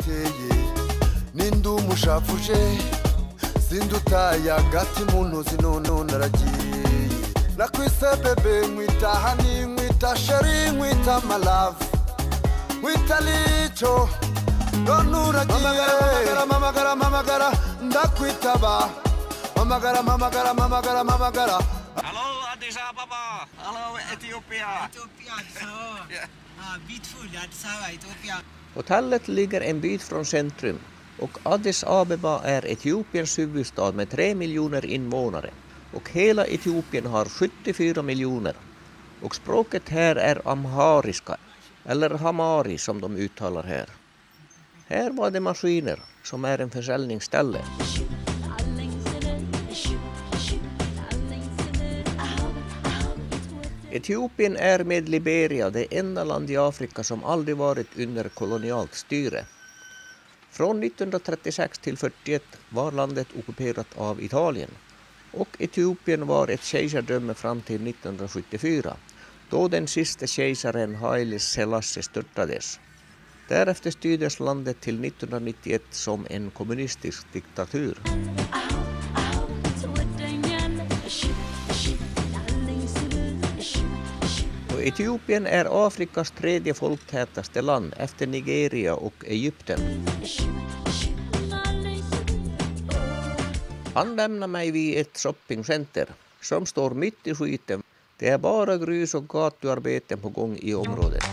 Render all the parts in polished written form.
uteye nindu mushafuje sindutaya gati muntuzi none naragiye nakwise bebe mwita hani mwita sheri mwita malavu mwita licho none uragiye mamagara ndakwitaba mamagara. Hallo Addis Ababa, hallo Etiopia. Beautiful Addis Ababa, Etiopia. Hotellet ligger en bit från centrum och Addis Abeba är Etiopiens huvudstad med 3 miljoner invånare. Och hela Etiopien har 74 miljoner. Och språket här är amhariska, eller hamari som de uttalar här. Här var det maskiner som är en försäljningsställe. Etiopien är med Liberia det enda land i Afrika som aldrig varit under kolonialt styre. Från 1936 till 1941 var landet ockuperat av Italien och Etiopien var ett kejsardöme fram till 1974 då den sista kejsaren Haile Selassie störtades. Därefter styrdes landet till 1991 som en kommunistisk diktatur. Etiopien är Afrikas tredje folktätaste land efter Nigeria och Egypten. Han lämnar mig vid ett shoppingcenter som står mitt i skiten. Det är bara grus och gatuarbeten på gång i området.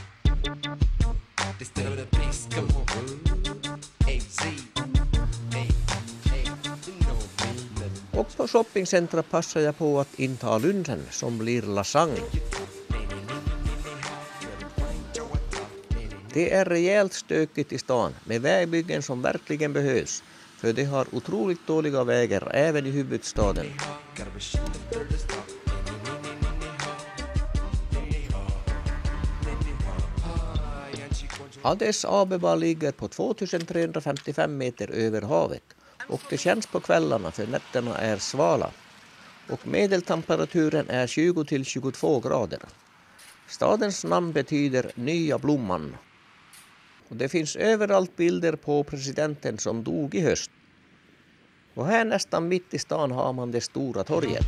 Och på shoppingcentret passar jag på att inta lunchen som blir lasagne. Det är rejält stökigt i stan med vägbyggen som verkligen behövs, för det har otroligt dåliga vägar även i huvudstaden. Addis Abeba ligger på 2355 meter över havet och det känns på kvällarna för nätterna är svala. Och medeltemperaturen är 20 till 22 grader. Stadens namn betyder nya blomman. Och det finns överallt bilder på presidenten som dog i höst. Och här nästan mitt i stan har man det stora torget.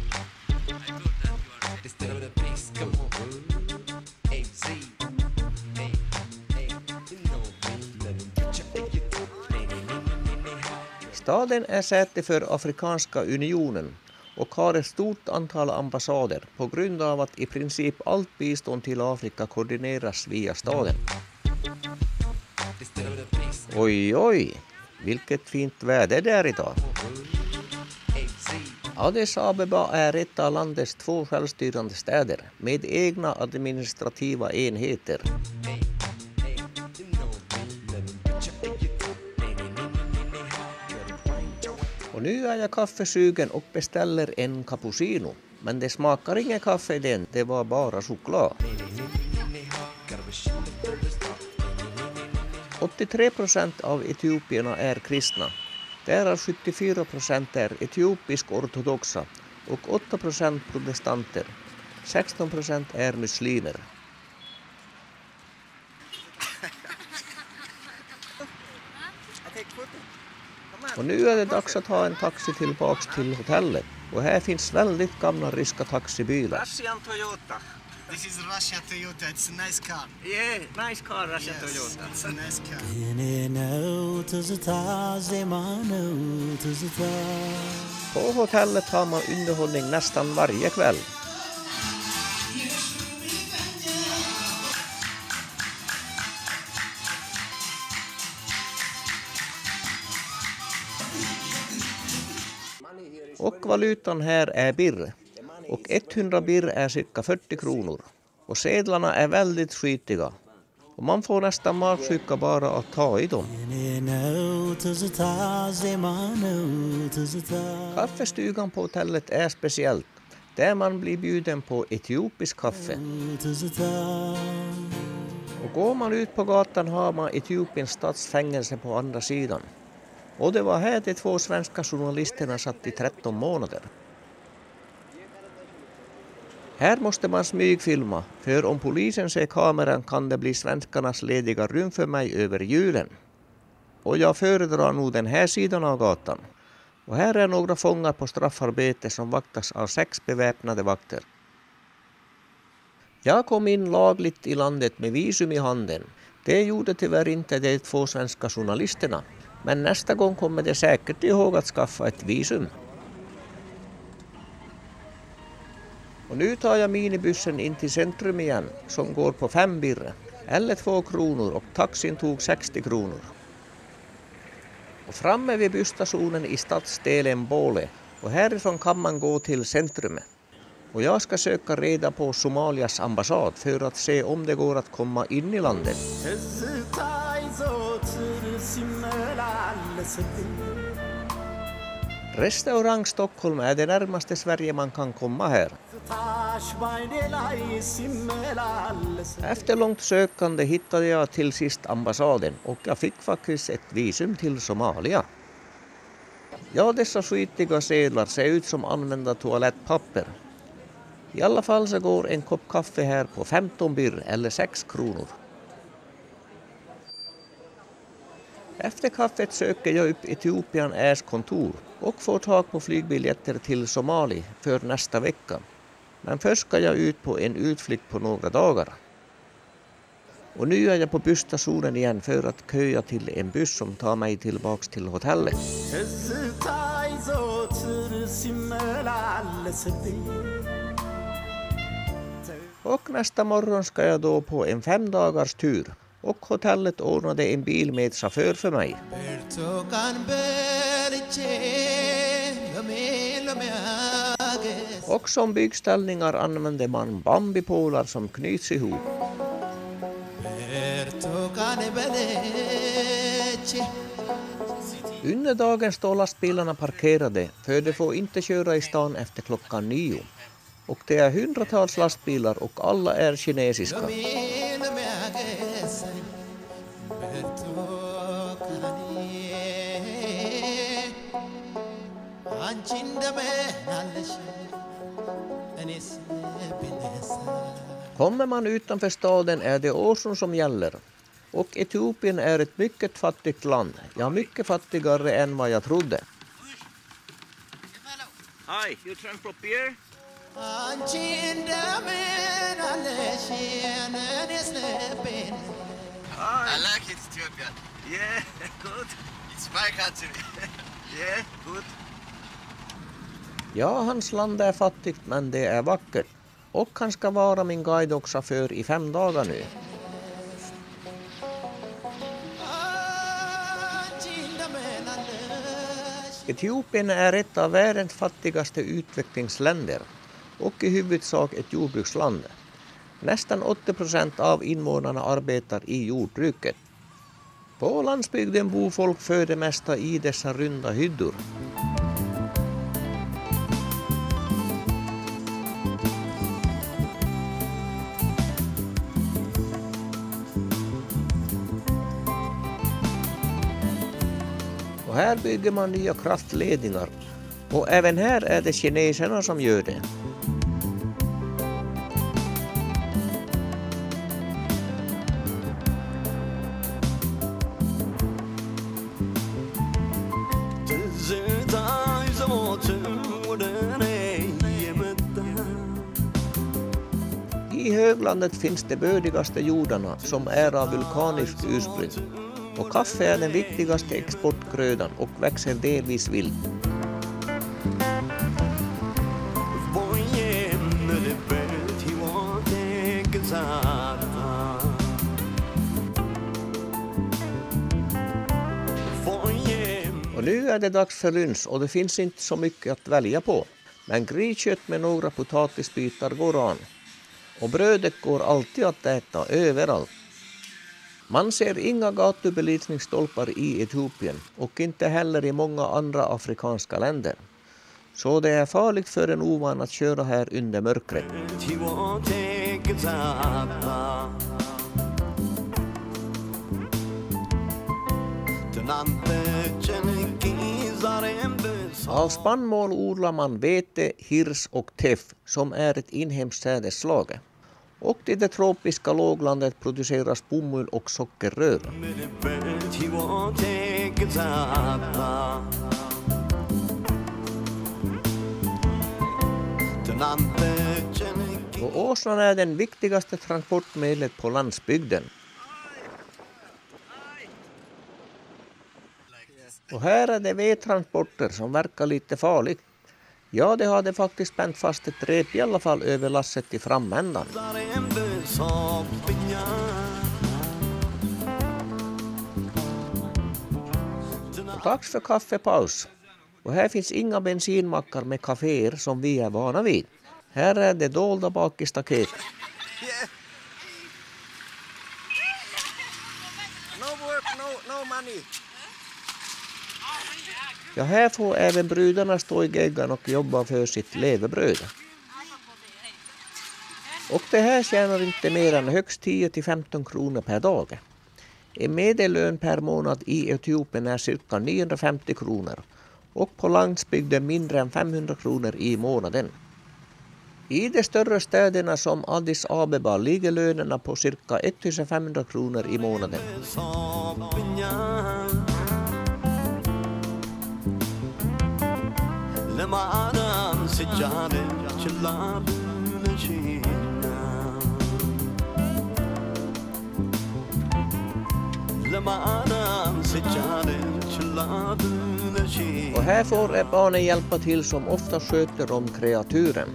Staden är säte för Afrikanska unionen och har ett stort antal ambassader på grund av att i princip allt bistånd till Afrika koordineras via staden. Oj, vilket fint väder det är idag. Addis Abeba är ett av landets 2 självstyrande städer med egna administrativa enheter. Och nu är jag kaffesugen och beställer en cappuccino. Men det smakar ingen kaffe i den, det var bara choklad. 83% av etiopierna är kristna. Därav 74% är etiopisk-ortodoxa och 8% protestanter. 16% är muslimer. Och nu är det dags att ta en taxi tillbaks till hotellet. Och här finns väldigt gamla ryska taxibilar. Russian Toyota. This is Russia Toyota. It's a nice car. Yeah, nice car, Russian Toyota. It's a nice car. På hotellet har man underhållning nästan varje kväll. Och valutan här är birr. Och 100 birr är cirka 40 kronor. Och sedlarna är väldigt skitiga. Och man får nästan magsjuka bara att ta i dem. Kaffestugan på hotellet är speciellt. Där man blir bjuden på etiopisk kaffe. Och går man ut på gatan har man Etiopiens statsfängelse på andra sidan. Och det var här de 2 svenska journalisterna satt i 13 månader. Här måste man smygfilma, för om polisen ser kameran kan det bli svenskarnas lediga rum för mig över julen. och jag föredrar nog den här sidan av gatan. Och här är några fångar på straffarbete som vaktas av 6 beväpnade vakter. Jag kom in lagligt i landet med visum i handen. Det gjorde tyvärr inte de 2 svenska journalisterna. Men nästa gång kommer de säkert ihåg att skaffa ett visum. Och nu tar jag minibussen in till centrum igen som går på 5 birre eller 2 kronor och taxin tog 60 kronor. Och framme vid busstationen i stadsdelen Båle och härifrån kan man gå till centrumet. Och jag ska söka reda på Somalias ambassad för att se om det går att komma in i landet. Restaurang Stockholm är det närmaste Sverige man kan komma här. Efter långt sökande hittade jag till sist ambassaden och jag fick faktiskt ett visum till Somalia. Ja, dessa skitiga sedlar ser ut som använda toalettpapper. I alla fall så går en kopp kaffe här på 15 birr eller 6 kronor. Efter kaffet söker jag upp Ethiopian Airs kontor och får tag på flygbiljetter till Somali för nästa vecka. Men först ska jag ut på en utflykt på några dagar. Och nu är jag på busstationen igen för att köa till en buss som tar mig tillbaks till hotellet. Och nästa morgon ska jag då på en 5 dagars tur. Och hotellet ordnade en bil med chaufför för mig. Och som byggställningar använde man bambipålar som knyts ihop. Under dagen står lastbilarna parkerade för de får inte köra i stan efter klockan 9. Och det är hundratals lastbilar och alla är kinesiska. Kommer man utanför staden är det Årsson som gäller. Och Etiopien är ett mycket fattigt land. Ja, mycket fattigare än vad jag trodde. Hi, you trying for beer? I like it, Ethiopian. Yeah, good. It's my country. Yeah, good. Ja, hans land är fattigt men det är vackert. Och han ska vara min guide och chaufför i 5 dagar nu. Etiopien är ett av världens fattigaste utvecklingsländer och i huvudsak ett jordbruksland. Nästan 80% av invånarna arbetar i jordbruket. På landsbygden bor folk för det mesta i dessa runda hyddor. Och här bygger man nya kraftledningar. Och även här är det kineserna som gör det. I höglandet finns de bördigaste jordarna som är av vulkanisk ursprung. Och kaffe är den viktigaste exportgrödan och växer delvis vilt. Och nu är det dags för lunch och det finns inte så mycket att välja på. Men griskött med några potatisbitar går an. Och brödet går alltid att äta överallt. Man ser inga gatubelysningsstolpar i Etiopien och inte heller i många andra afrikanska länder. Så det är farligt för en ovan att köra här under mörkret. Av spannmål odlar man vete, hirs och teff som är ett inhemskt sädesslag. Och i det tropiska låglandet produceras bomull och sockerrör. Och åsnan är den viktigaste transportmedlet på landsbygden. Och här är det vedtransporter som verkar lite farligt. Ja, det hade faktiskt spänt fast ett rep i alla fall över lasset i framändan. Och dags för kaffepaus. Och här finns inga bensinmackar med kaféer som vi är vana vid. Här är det dolda bak i staketet. No work, no money. Ja, här får även brudarna stå i geggan och jobba för sitt levebröd. Och det här tjänar inte mer än högst 10-15 kronor per dag. En medellön per månad i Etiopien är cirka 950 kronor och på landsbygden mindre än 500 kronor i månaden. I de större städerna som Addis Abeba ligger lönerna på cirka 1500 kronor i månaden. Och här får barnen hjälpa till som ofta sköter om kreaturen.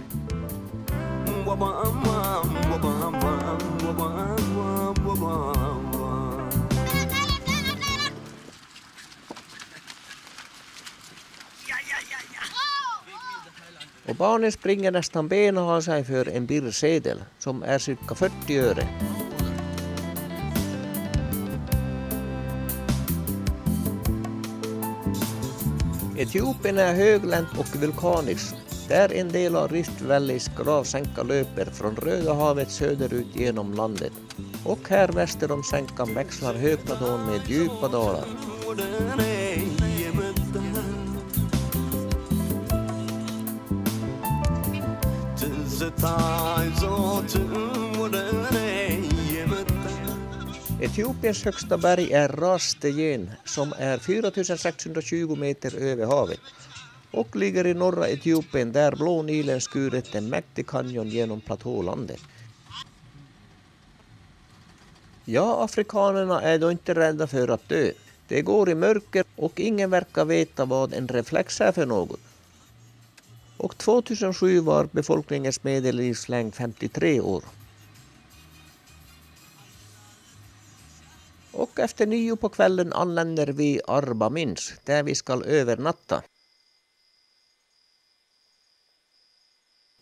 Och barnen springer nästan benen av sig för en birrsedel som är cirka 40 öre. Etiopien är höglänt och vulkaniskt, där en del av Rift Valleys gravsänka löper från Röda havet söderut genom landet. Och här väster om sänkan växlar högplatån med djupa dalar. Etiopiens högsta berg är Ras Stegen som är 4620 meter över havet och ligger i norra Etiopien där Blå Nilen skurit en mäktig kanjon genom platålandet. Ja, afrikanerna är då inte rädda för att dö. Det går i mörker och ingen verkar veta vad en reflex är för något. Och 2007 var befolkningens medellivslängd 53 år. Och efter 9 på kvällen anländer vi Arba Mins, där vi ska övernatta.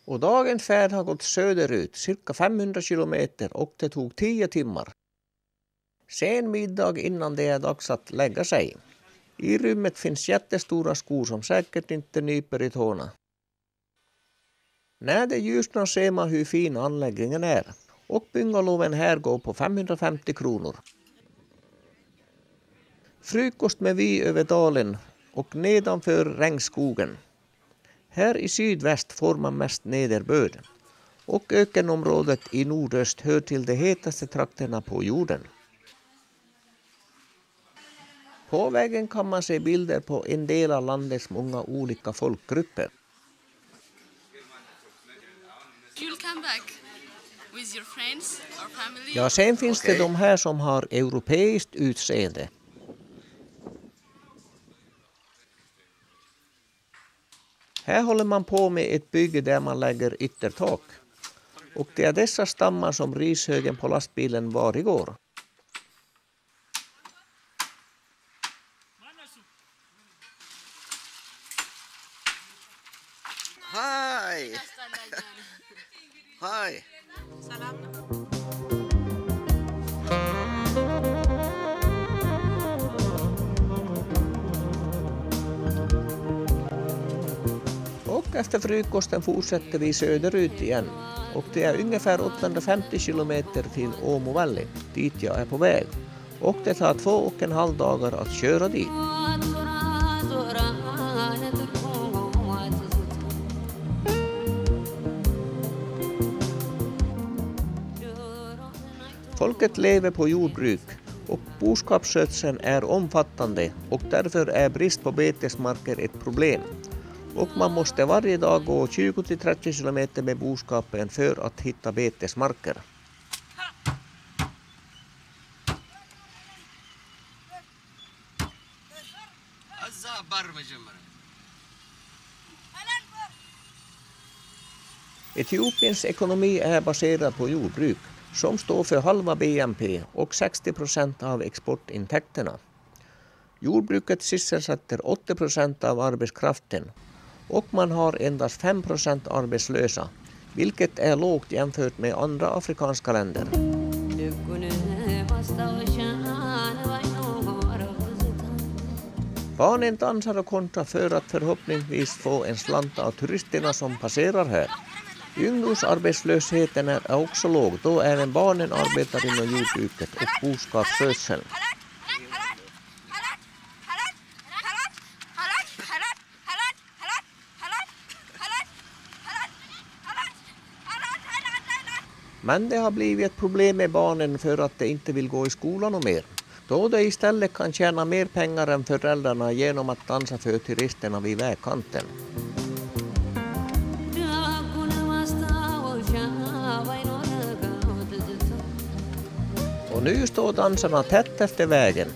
Och dagens färd har gått söderut, cirka 500 kilometer och det tog 10 timmar. Sen middag innan det är dags att lägga sig. I rummet finns jättestora skor som säkert inte nyper i tårna. När det ljusnar ser man hur fin anläggningen är. Och bungalowen här går på 550 kronor. Frukost med vy över dalen och nedanför regnskogen. Här i sydväst får man mest nederbörd. Och ökenområdet i nordöst hör till de hetaste trakterna på jorden. På vägen kan man se bilder på en del av landets många olika folkgrupper. Ja, sen finns det de här som har europeiskt utseende. Här håller man på med ett bygge där man lägger yttertak. Och det är dessa stammar som rishögen på lastbilen var igår. Hi. Hi. Och efter frukosten fortsätter vi söderut igen. Och det är ungefär 850 kilometer till Omo Valley, dit jag är på väg. Och det tar 2,5 dagar att köra dit. Folket lever på jordbruk och boskapsskötseln är omfattande och därför är brist på betesmarker ett problem. Och man måste varje dag gå 20-30 kilometer med boskapen för att hitta betesmarker. Etiopiens ekonomi är baserad på jordbruk som står för halva BNP och 60% av exportintäkterna. Jordbruket sysselsätter 80% av arbetskraften och man har endast 5% arbetslösa, vilket är lågt jämfört med andra afrikanska länder. Barnen dansar och kontrar för att förhoppningsvis få en slant av turisterna som passerar här. Ungdomsarbetslösheten är också låg då även barnen arbetar inom jordbruket och boskapsskötseln. Men det har blivit ett problem med barnen för att de inte vill gå i skolan och mer. Då de istället kan tjäna mer pengar än föräldrarna genom att dansa för turisterna vid vägkanten. Och nu står dansarna tätt efter vägen.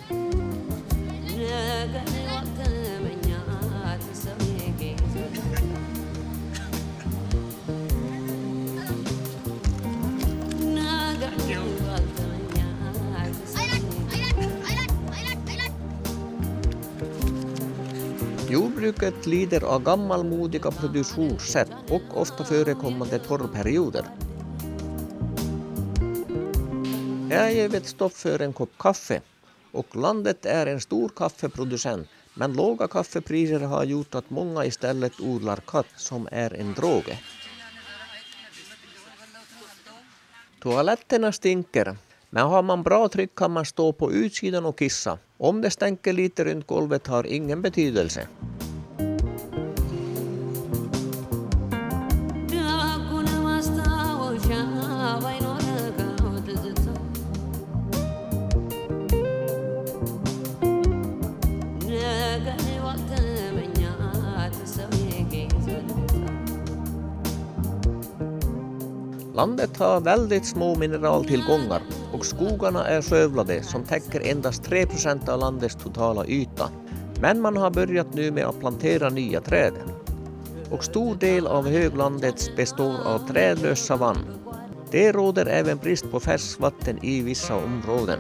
Jordbruket lider av gammalmodiga produktionssätt och ofta förekommande torrperioder. Här ger vi ett stopp för en kopp kaffe och landet är en stor kaffeproducent, men låga kaffepriser har gjort att många istället odlar katt som är en droge. Toaletterna stinker, men har man bra tryck kan man stå på utsidan och kissa. Om det stänker lite runt golvet har ingen betydelse. Landet har väldigt små mineraltillgångar och skogarna är skövlade som täcker endast 3% av landets totala yta. Men man har börjat nu med att plantera nya träd. Och stor del av höglandet består av trädlös savann. Det råder även brist på färskvatten i vissa områden.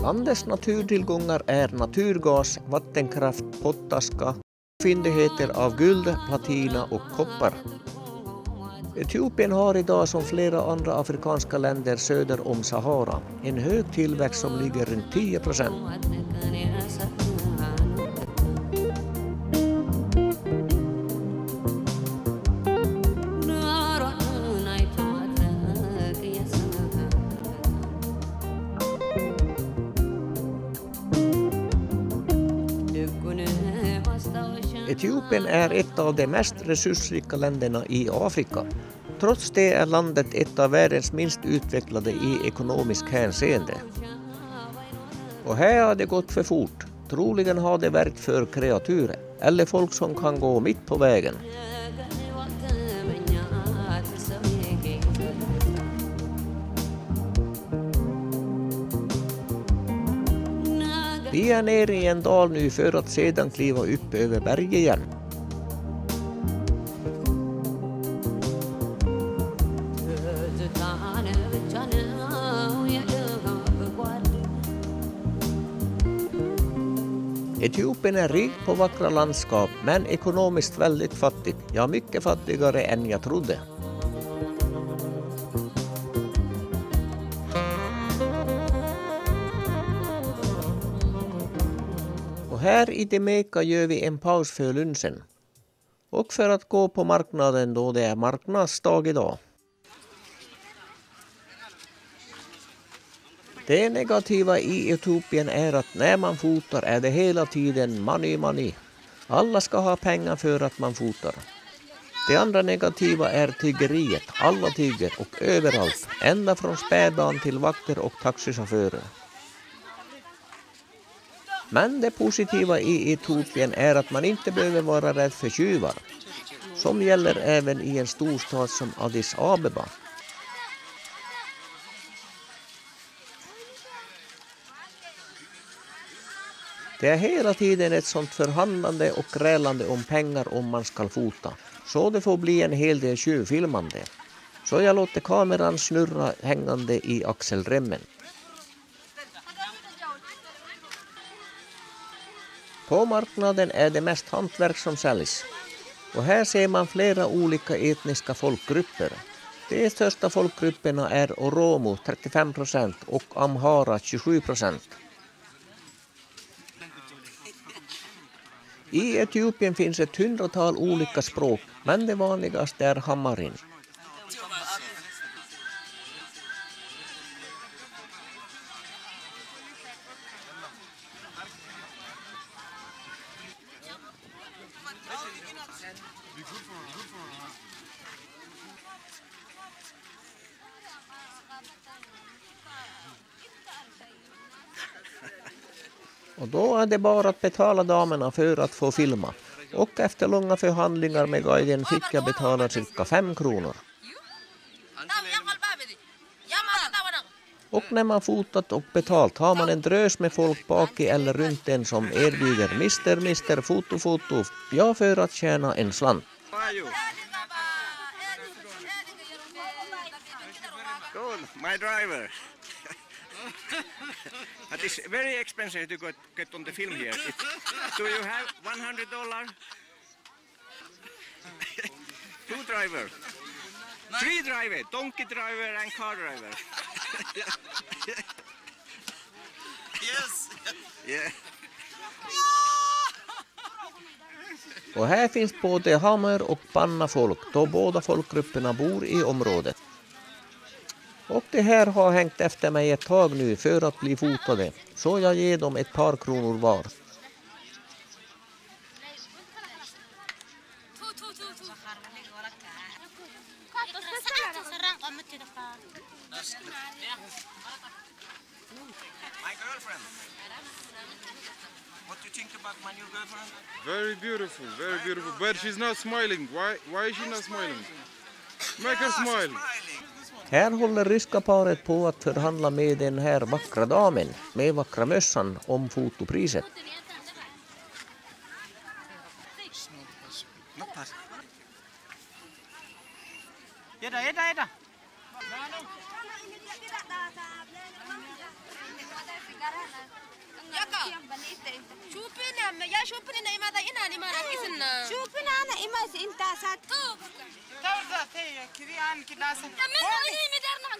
Landets naturtillgångar är naturgas, vattenkraft, pottaska, fyndigheter av guld, platina och koppar. Etiopien har idag som flera andra afrikanska länder söder om Sahara en hög tillväxt som ligger runt 10%. Etiopien är ett av de mest resursrika länderna i Afrika. Trots det är landet ett av världens minst utvecklade i ekonomisk hänseende. Och här har det gått för fort. Troligen har det verkt för kreaturer eller folk som kan gå mitt på vägen. Vi är nere i en dal nu för att sedan kliva upp över berg igen. Etiopien är rikt på vackra landskap men ekonomiskt väldigt fattigt, ja mycket fattigare än jag trodde. Här i Demeka gör vi en paus för lunchen och för att gå på marknaden då det är marknadsdag idag. Det negativa i Etiopien är att när man fotar är det hela tiden money. Alla ska ha pengar för att man fotar. Det andra negativa är tiggeriet. Alla tigger och överallt, ända från spädbarn till vakter och taxichaufförer. Men det positiva i Etiopien är att man inte behöver vara rädd för tjuvar, som gäller även i en storstad som Addis Abeba. Det är hela tiden ett sånt förhandlande och grälande om pengar om man ska fota. Så det får bli en hel del tjuvfilmande. Så jag låter kameran snurra hängande i axelremmen. På marknaden är det mest hantverk som säljs. Och här ser man flera olika etniska folkgrupper. De största folkgrupperna är Oromo 35% och Amhara 27%. I Etiopien finns ett 100-tal olika språk, men det vanligaste är Hamarin. Och då är det bara att betala damerna för att få filma. Och efter långa förhandlingar med guiden fick jag betala cirka 5 kronor. Och när man fotat och betalt har man en drös med folk bak i eller runt en som erbjuder Mr. foto. Ja, för att tjäna en slant. Cool, my driver. But it's very expensive to get on the film here. Do you have $100? 2 driver, 3 driver, donkey driver and car driver. Yes. Yeah. Och här finns både hammer och panna folk då båda folkgrupperna bor i området. Och det här har hängt efter mig ett tag nu för att bli fotade, så jag ger dem ett par kronor var. My girlfriend. What do you think about my new girlfriend? Very beautiful, but she's not smiling. Why is she not smiling? Make her smile. Här håller ryska paret på att förhandla med den här vackra damen med vackra mössan om fotopriset. Eda.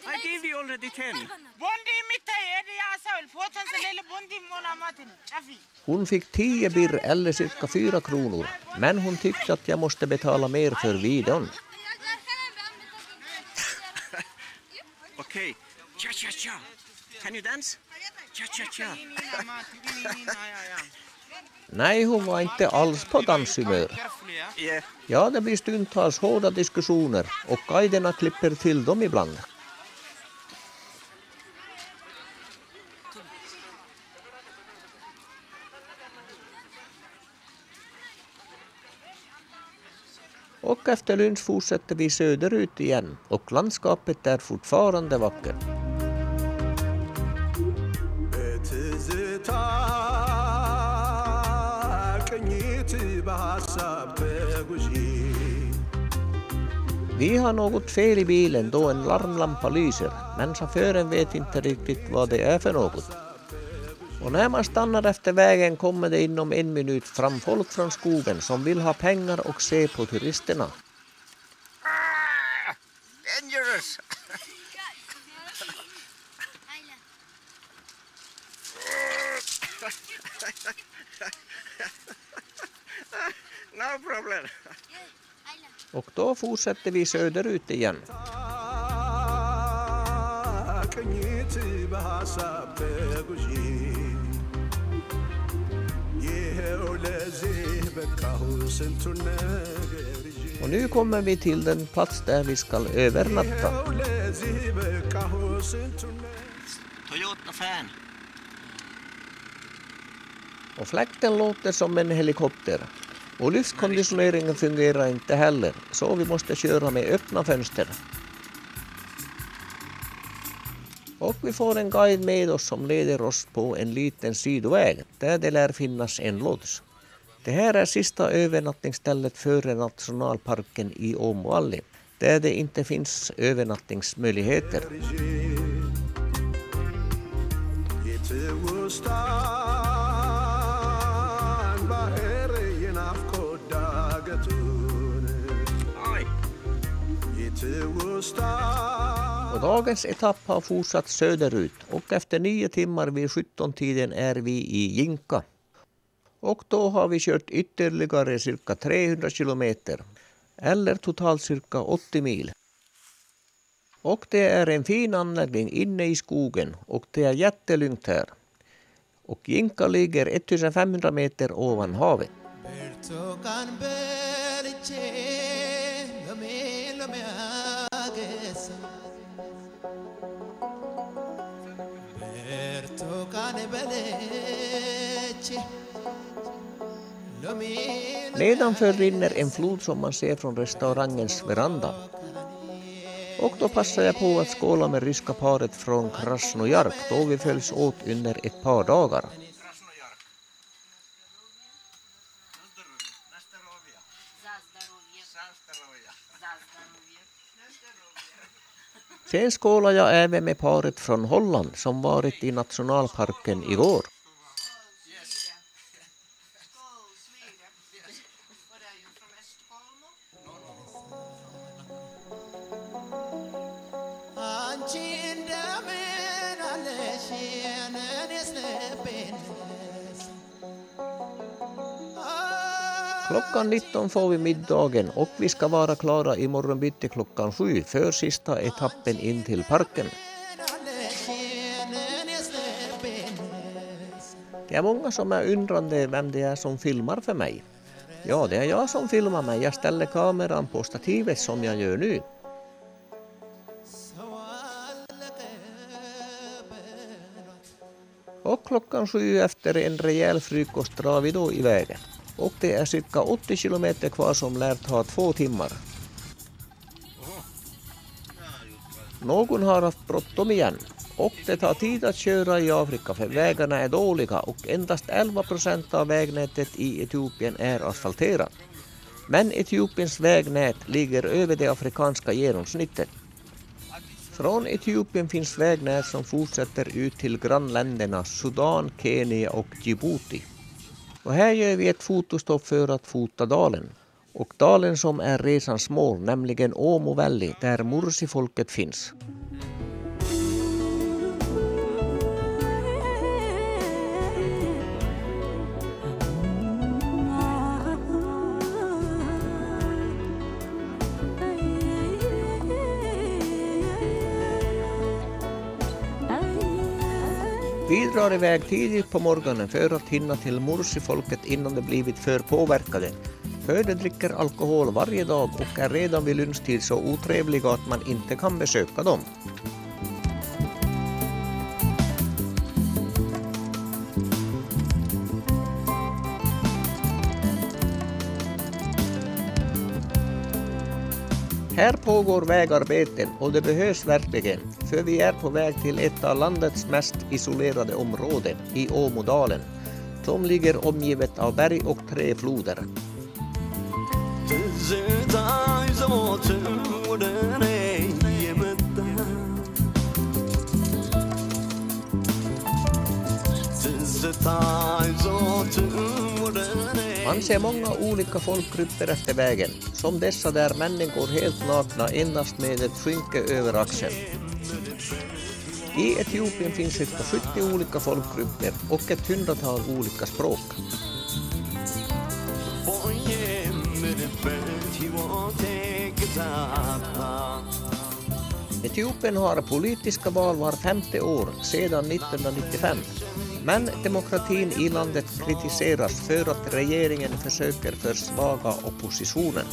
I gave you already 10. Hon fick 10 birr eller cirka 4 kronor, men hon tyckte att jag måste betala mer för videon. Okay. Cha. Can you dance? Cha. Nej, hon var inte alls på danshumör. Yeah. Ja, det blir stundtals hårda diskussioner och guiderna klipper till dem ibland. Och efter lunch fortsätter vi söderut igen och landskapet är fortfarande vackert. Vi har något fel i bilen då en larmlampa lyser, men chauffören vet inte riktigt vad det är för något. Och när man stannar efter vägen kommer det inom 1 minut fram folk från skogen som vill ha pengar och se på turisterna. Dangerous. No problem. Och då fortsätter vi söderut igen. Och nu kommer vi till den plats där vi ska övernatta. Toyota-fan. Och fläkten låter som en helikopter. Och luftkonditioneringen fungerar inte heller, så vi måste köra med öppna fönster. Och vi får en guide med oss som leder oss på en liten sidoväg där det lär finnas en lodge. Det här är sista övernattningsstället före nationalparken i Åmoalli, där det inte finns övernattningsmöjligheter. Och dagens etapp har fortsatt söderut och efter 9 timmar vid 17-tiden är vi i Jinka. Och då har vi kört ytterligare cirka 300 kilometer eller totalt cirka 80 mil. Och det är en fin anläggning inne i skogen och det är jättelugnt här. Och Jinka ligger 1500 meter ovan havet. Nedanför rinner en flod som man ser från restaurangens veranda. Och då passar jag på att skåla med ryska paret från Krasnojarsk då vi följs åt under ett par dagar. Sen skålar jag även med paret från Holland som varit i nationalparken igår. Klockan 19 får vi middagen och vi ska vara klara i morgon bitti klockan 7 för sista etappen in till parken. Det är många som är undrande vem det är som filmar för mig. Ja, det är jag som filmar mig. Jag ställer kameran på stativet som jag gör nu. Och klockan 7 efter en rejäl frukost drar vi då iväg. Och det är cirka 80 kilometer kvar som lär ta 2 timmar. Någon har haft bråttom igen. Och det tar tid att köra i Afrika för vägarna är dåliga och endast 11% av vägnätet i Etiopien är asfalterat. Men Etiopiens vägnät ligger över det afrikanska genomsnittet. Från Etiopien finns vägnät som fortsätter ut till grannländerna Sudan, Kenya och Djibouti. Och här gör vi ett fotostopp för att fota dalen. Och dalen som är resans mål, nämligen Åmovälli, där Mursi-folket finns. Vi drar iväg tidigt på morgonen för att hinna till Mursi-folket innan de blivit för påverkade. För de dricker alkohol varje dag och är redan vid lunchtid så otrevliga att man inte kan besöka dem. Här pågår vägarbeten och det behövs verkligen, för vi är på väg till ett av landets mest isolerade områden i Åmodalen, som ligger omgivet av berg och 3 floder. Man ser många olika folkgrupper efter vägen, som dessa där männen går helt nakna endast med ett skynke över axeln. I Etiopien finns cirka 70 olika folkgrupper och ett 100-tal olika språk. Etiopien har politiska val var 5:e år sedan 1995. Men demokratin i landet kritiseras för att regeringen försöker försvaga oppositionen.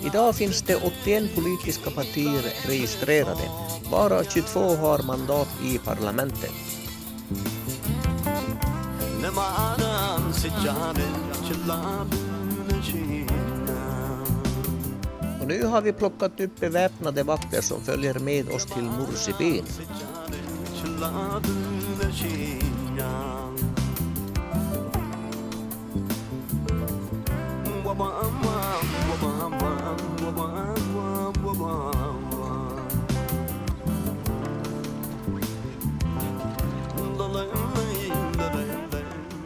Idag finns det 81 politiska partier registrerade. Bara 22 har mandat i parlamentet. Och nu har vi plockat upp beväpnade vakter som följer med oss till Mursibyn.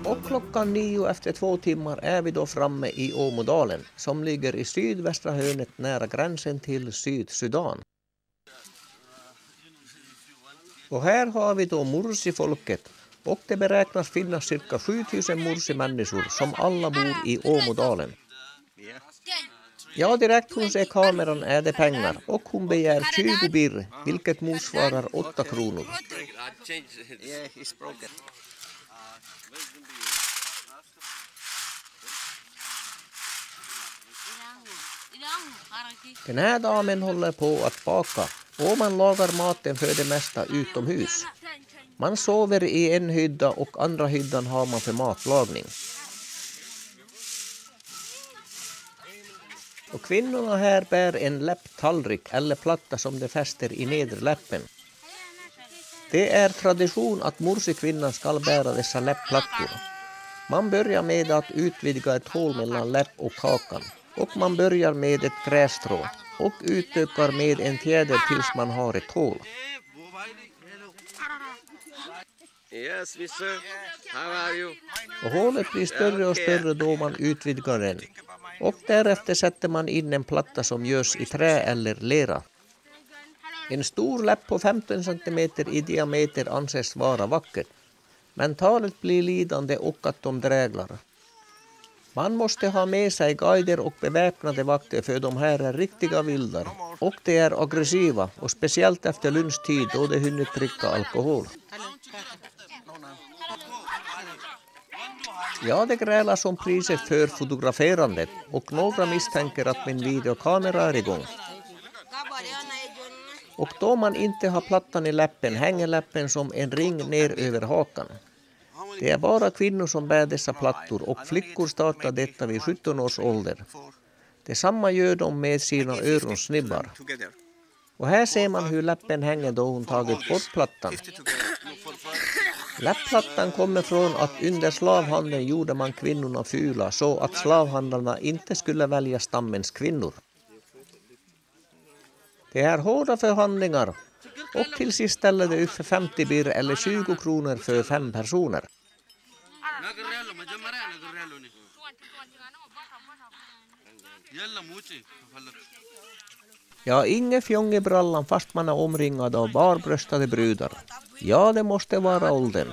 Och klockan 9 efter 2 timmar är vi då framme i Åmodalen som ligger i sydvästra hörnet nära gränsen till Sydsudan. Och här har vi då Mursi-folket och det beräknas finnas cirka 7000 Mursi-människor som alla bor i Åmodalen. Ja, direkt hon ser kameran är det pengar och hon begär 20 birr, vilket motsvarar 8 kronor. Den här damen håller på att baka och man lagar maten för det mesta utomhus. Man sover i en hydda och andra hyddan har man för matlagning. Och kvinnorna här bär en läpptallrik eller platta som de fäster i nederläppen. Det är tradition att Mursi-kvinnan ska bära dessa läppplattor. Man börjar med att utvidga ett hål mellan läpp och kakan. Och man börjar med ett grässtrå och utökar med en fjäder tills man har ett hål. Yes, mister. How are you? Och hålet blir större och större då man utvidgar den. Och därefter sätter man in en platta som görs i trä eller lera. En stor läpp på 15 cm i diameter anses vara vacker. Men talet blir lidande och att de dräglar. Man måste ha med sig guider och beväpnade vakter för de här är riktiga vildar. Och de är aggressiva och speciellt efter lunchtid då de hunnit dricka alkohol. Ja, det grälas om priset för fotograferandet och några misstänker att min videokamera är igång. Och då man inte har plattan i läppen hänger läppen som en ring ner över hakan. Det är bara kvinnor som bär dessa plattor och flickor startar detta vid 17 års ålder. Detsamma gör de med sina öronsnibbar. Och här ser man hur läppen hänger då hon tagit bort plattan. Läppplattan kommer från att under slavhandeln gjorde man kvinnorna fula så att slavhandlarna inte skulle välja stammens kvinnor. Det är hårda förhandlingar och till sist ställer det ut för 50 birr eller 20 kronor för 5 personer. Ja, ingen fjong i brallan fast man är omringad av barbröstade brudar. Ja, det måste vara åldern.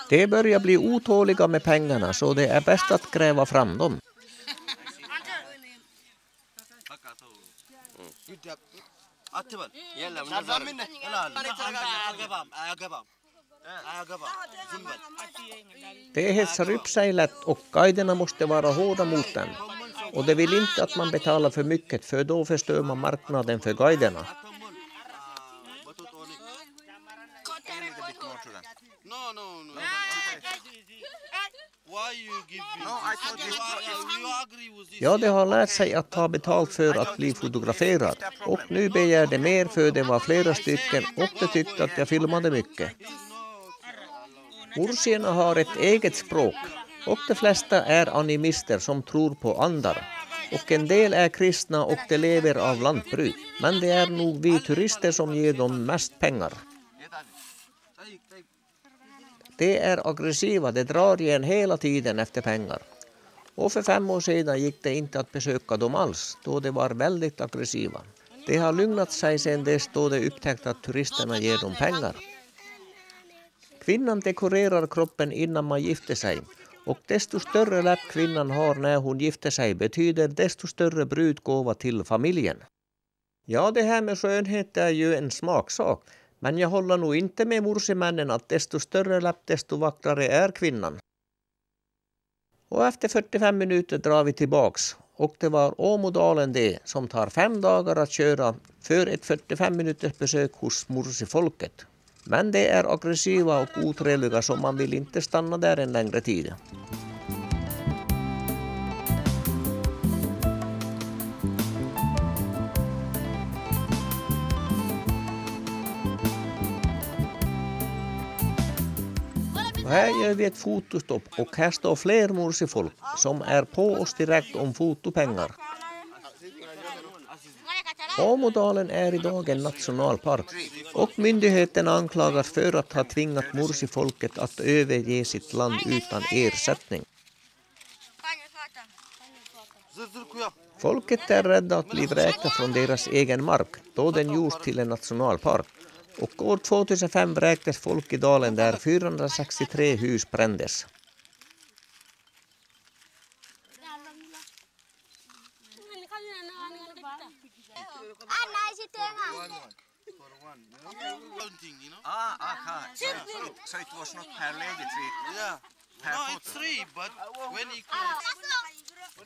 De börjar bli otåliga med pengarna så det är bäst att gräva fram dem. Det hetsar upp sig lätt och guiderna måste vara hårda mot den. Och de vill inte att man betalar för mycket för då förstör man marknaden för guiderna. Ja, de har lärt sig att ta betalt för att bli fotograferad. Och nu begär de mer för det var flera stycken och de tyckte att jag filmade mycket. Mursierna har ett eget språk och de flesta är animister som tror på andar. Och en del är kristna och de lever av lantbruk. Men det är nog vi turister som ger dem mest pengar. De är aggressiva, de drar igen hela tiden efter pengar. Och för 5 år sedan gick det inte att besöka dem alls, då de var väldigt aggressiva. De har lugnat sig sedan dess då de upptäckt att turisterna ger dem pengar. Kvinnan dekorerar kroppen innan man gifter sig. Och desto större läpp kvinnan har när hon gifter sig betyder desto större brudgåva till familjen. Ja, det här med skönhet är ju en smaksak. Men jag håller nog inte med morsimännen att desto större läpp desto vackrare är kvinnan. Och efter 45 minuter drar vi tillbaks. Och det var Åmodalen det som tar 5 dagar att köra för ett 45 minuters besök hos morsifolket. Men det är aggressiva och otrevliga så man vill inte stanna där en längre tid. Och här gör vi ett fotostopp och här står fler morsifolk som är på oss direkt om fotopengar. Åmodalen är idag en nationalpark och myndigheterna anklagas för att ha tvingat morsifolket att överge sitt land utan ersättning. Folket är rädda att bli vräkta från deras egen mark då den gjorts till en nationalpark. Och år 2005 vräktes folk i dalen där 463 hus brändes. So it was not per lady tree. Yeah. No, it's 3, but when you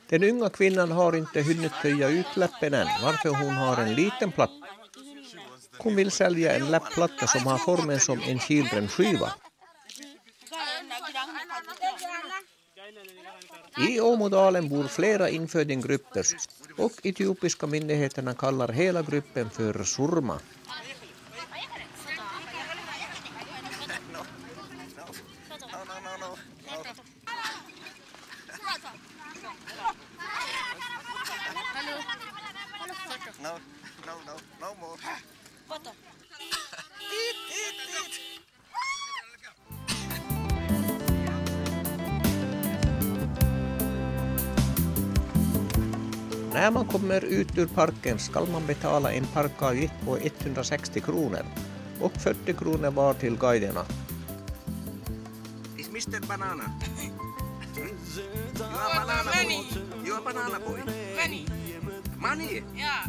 Den unga kvinnan har inte hunnit höja ut läppen än, varför hon har en liten platta. Hon vill sälja en läppplatta som har formen som en kilremskiva. I Åmodalen bor flera infödinggrupper och etiopiska myndigheterna kallar hela gruppen för surma. No more. När man kommer ut ur parken ska man betala en parkavgift på 160 kronor och 40 kronor var till guiderna. Is Mr. Banana? You are banana boy. You are banana boy. Money. Money? Yeah.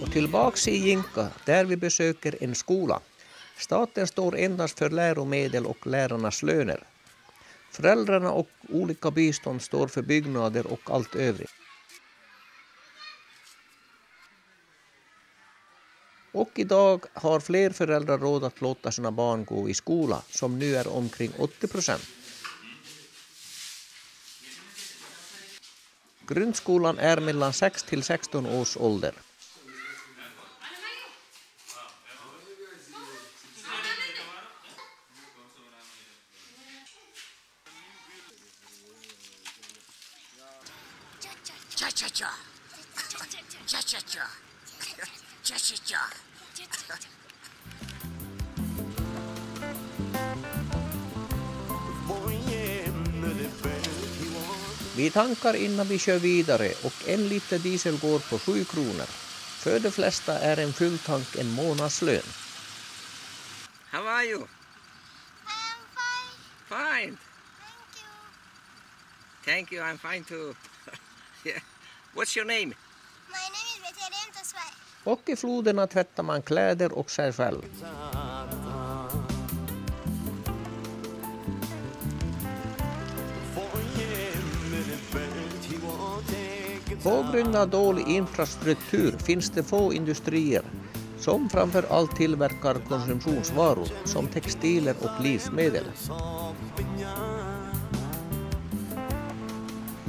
Och tillbaks i Jinka där vi besöker en skola. Staten står endast för läromedel och lärarnas löner. Föräldrarna och olika bistånd står för byggnader och allt övrigt. Och idag har fler föräldrar råd att låta sina barn gå i skola, som nu är omkring 80%. Grundskolan är mellan 6 till 16 års ålder. Cha-cha-cha. Cha-cha-cha. Cha-cha-cha. Vi tankar innan vi kör vidare och 1 liter diesel går på 7 kronor. För de flesta är en full tank en månadslön. How are you? I'm fine. Fine. Thank you. Thank you, I'm fine too. Yeah. What's your name? My name is Veterian Toswai. Och i floderna tvättar man kläder och sig själv. På grund av dålig infrastruktur finns det få industrier som framför allt tillverkar konsumtionsvaror som textiler och livsmedel.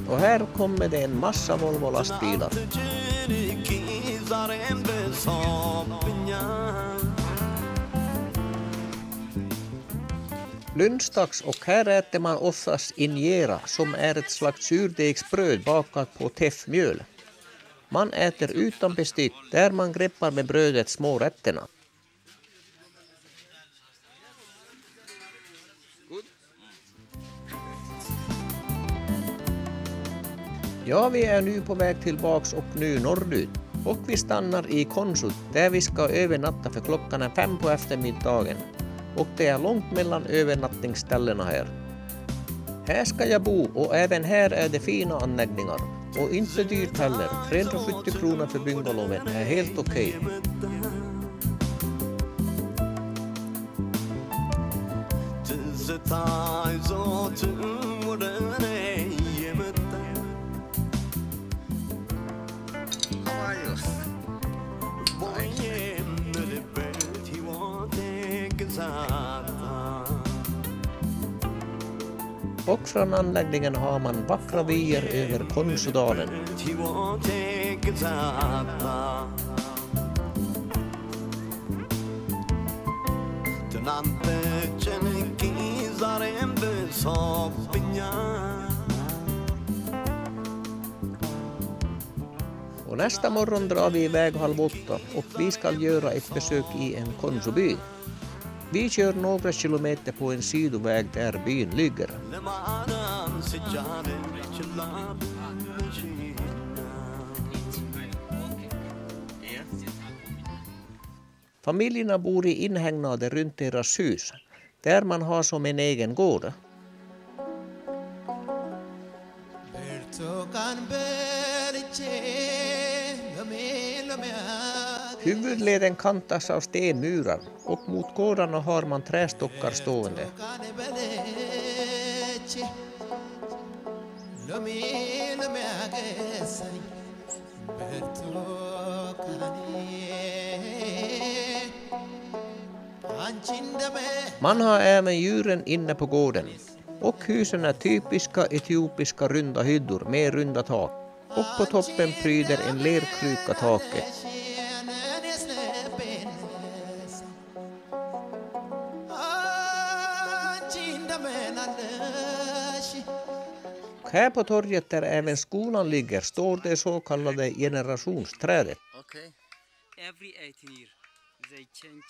Och här kommer det en massa Volvo-lastbilar. Lunchdags och här äter man oftast injera som är ett slags surdegsbröd bakat på teffmjöl. Man äter utan bestick där man greppar med brödet små rätterna. Ja, vi är nu på väg tillbaks och nu norrut. Och vi stannar i Konsut där vi ska övernatta för klockan är 5 på eftermiddagen. Och det är långt mellan övernattningsställena här. Här ska jag bo och även här är det fina anläggningar. Och inte dyrt heller. 370 kronor för bungalowen är helt okej. Och från anläggningen har man vackra vyer över Konsudalen. Och nästa morgon drar vi iväg 7:30 och vi ska göra ett besök i en Konsuby. Vi kör några kilometer på en sidoväg där byn ligger. Familjerna bor i inhägnader runt deras hus, där man har som en egen gård. Huvudleden kantas av stenmurar och mot gårdarna har man trästockar stående. Man har även djuren inne på gården. Och husen är typiska etiopiska runda hyddor med runda tak. Och på toppen pryder en lerkruka taket. Här på torget där även skolan ligger står det så kallade generationsträdet. Okay. Every 18 years they change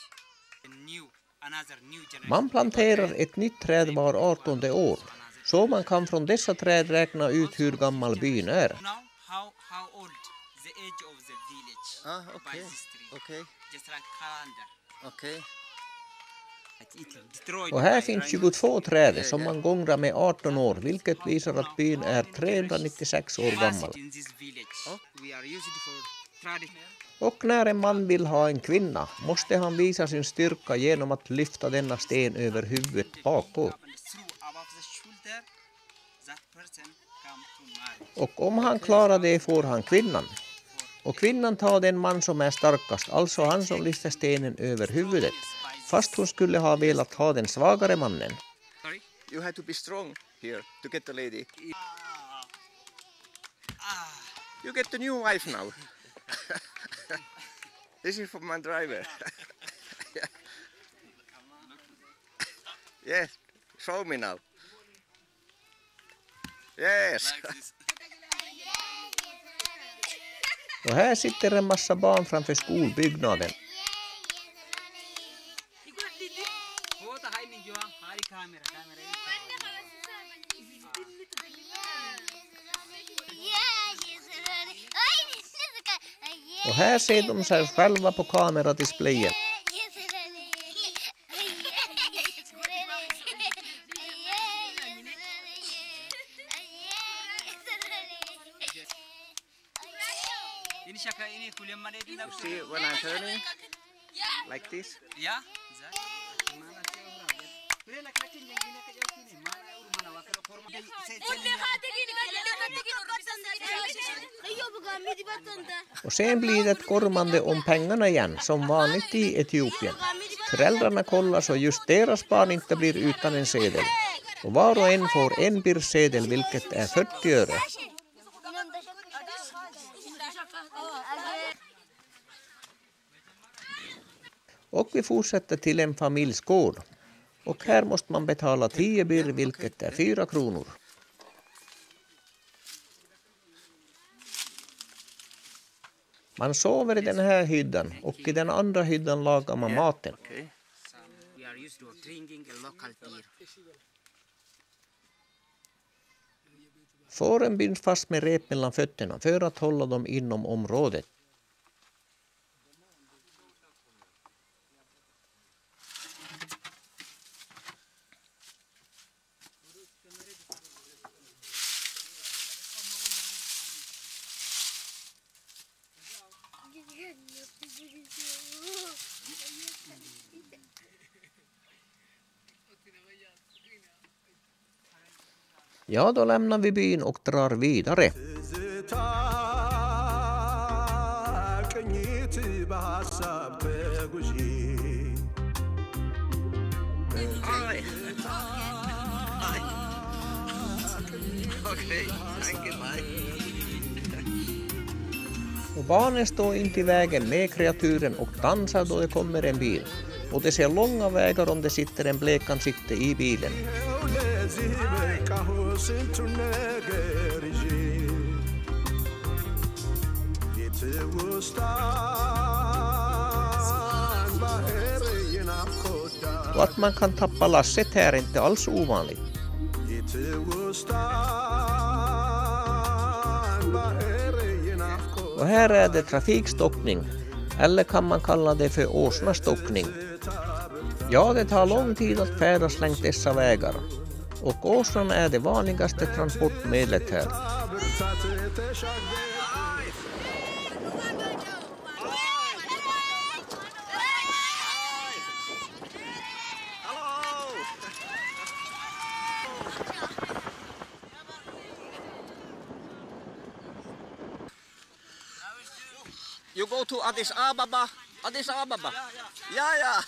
another new generation. Man planterar ett nytt träd var 18:e år. Så man kan från dessa träd räkna ut hur gammal byn är. Now how old the age of the village Okay. by this tree. Okay. Just like calendar. Okay. Och här finns 22 träd som man gångrar med 18 år, vilket visar att byn är 396 år gammal. Och när en man vill ha en kvinna måste han visa sin styrka genom att lyfta denna sten över huvudet bakåt. Och om han klarar det får han kvinnan. Och kvinnan tar den man som är starkast, alltså han som lyfter stenen över huvudet. Fast hon skulle ha velat ha den svagare mannen. You have to be strong here to get the lady. You get the new wife now. This is for my driver. Yes, show me now. Yes. Och här sitter en massa barn framför skolbyggnaden. Och här ser de sig själva på kameradisplayen. You see when I'm turning like this? Yeah. Och sen blir det ett kormande om pengarna igen, som vanligt i Etiopien. Föräldrarna kollar så just deras barn inte blir utan en sedel. Och var och en får en birrsedel, vilket är 40 öre. Och vi fortsätter till en familjsgård. Och här måste man betala 10 birr, vilket är 4 kronor. Man sover i den här hyddan och i den andra hyddan lagar man maten. Okay. We are used to drinking a local beer. Fåren binds fast med rep mellan fötterna för att hålla dem inom området. Ja, då lämnar vi byn och drar vidare. Okay, thank you, bye. Och barnen står inte i vägen med kreaturen och dansar då det kommer en bil. Och det ser långa vägar om det sitter en blekansikte i bilen. Och att man kan tappa lasset här är inte alls ovanligt. Och här är det trafikstockning, eller kan man kalla det för åsnastockning. Ja, det tar lång tid att färdas längs dessa vägar. Och åsnan är det vanligaste transportmedlet här. You go to Addis Ababa? Addis Ababa? Yeah.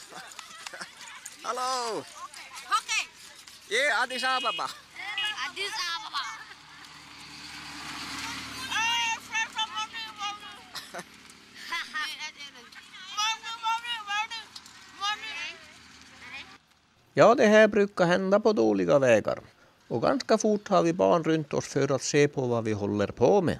Hello. Okay. Yeah, Addis Ababa. Addis Ababa. Ja, det här brukar hända på dåliga vägar. Och ganska fort har vi barn runt oss för att se på vad vi håller på med.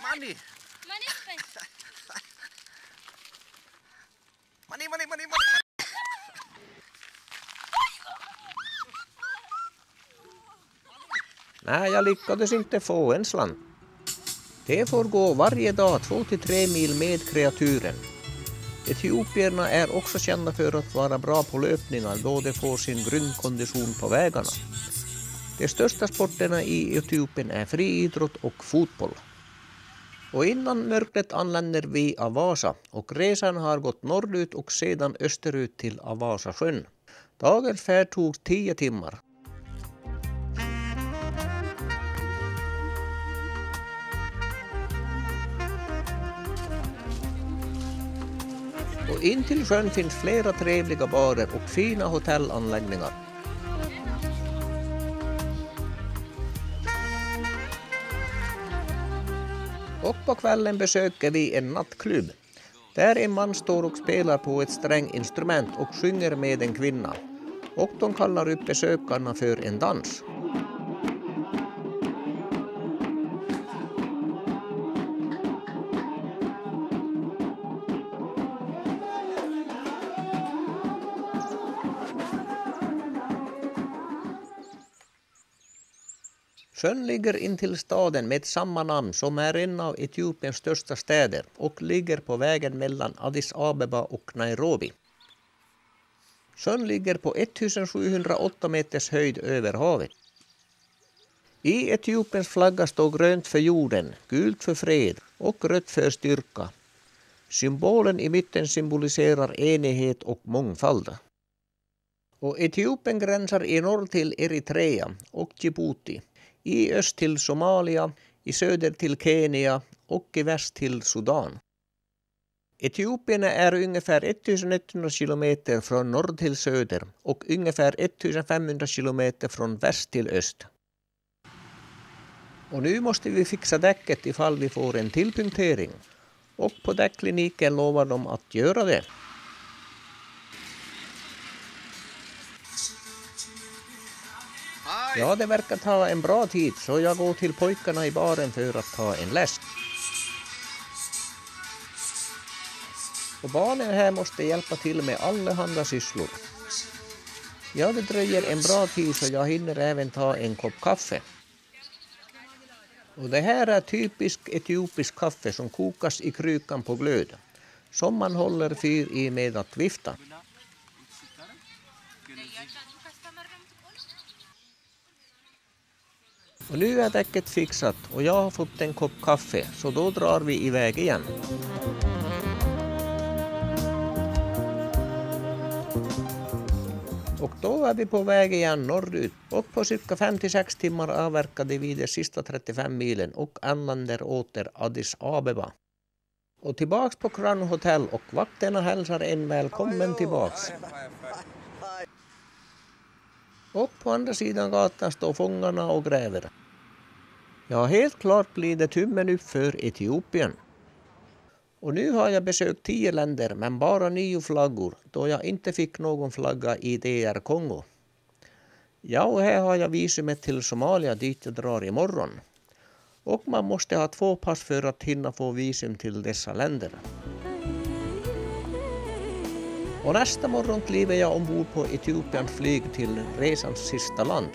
Money. Money. Nej, jag lyckades inte få en slant. Det får gå varje dag 2-3 mil med kreaturen. Etiopierna är också kända för att vara bra på löpningar då de får sin grundkondition på vägarna. De största sporterna i Etiopien är friidrott och fotboll. Och innan mörkret anländer vi Avasa och resan har gått norrut och sedan österut till Avasasjön. Dagens färd tog 10 timmar. Och in till sjön finns flera trevliga barer och fina hotellanläggningar. Och på kvällen besöker vi en nattklubb. Där en man står och spelar på ett stränginstrument och sjunger med en kvinna. Och de kallar upp besökarna för en dans. Sjön ligger intill staden med samma namn som är en av Etiopiens största städer och ligger på vägen mellan Addis Abeba och Nairobi. Sjön ligger på 1708 meters höjd över havet. I Etiopiens flagga står grönt för jorden, gult för fred och rött för styrka. Symbolen i mitten symboliserar enighet och mångfald. Och Etiopien gränsar i norr till Eritrea och Djibouti. I öst till Somalia, i söder till Kenya och i väst till Sudan. Etiopien är ungefär 1100 kilometer från norr till söder och ungefär 1500 kilometer från väst till öst. Och nu måste vi fixa däcket ifall vi får en tillpunktering. Och på däckkliniken lovar de att göra det. Ja, det verkar ta en bra tid så jag går till pojkarna i baren för att ta en läsk. Och barnen här måste hjälpa till med allehanda sysslor. Ja, det dröjer en bra tid så jag hinner även ta en kopp kaffe. Och det här är typisk etiopisk kaffe som kokas i krukan på glöd. Som man håller fyr i med att vifta. Och nu är däcket fixat och jag har fått en kopp kaffe så då drar vi iväg igen. Och då är vi på väg igen norrut och på cirka 5-6 timmar avverkade vi de sista 35 milen och anländer åter Addis Abeba. Och tillbaks på Crown Hotel och vakterna hälsar en välkommen tillbaks. Och på andra sidan gatan står fångarna och gräver. Ja, helt klart blir det tummen upp för Etiopien. Och nu har jag besökt 10 länder men bara 9 flaggor då jag inte fick någon flagga i DR Kongo. Ja, och här har jag visumet till Somalia dit jag drar imorgon. Och man måste ha 2 pass för att hinna få visum till dessa länder. Och nästa morgon kliver jag ombord på Etiopiens flyg till resans sista land.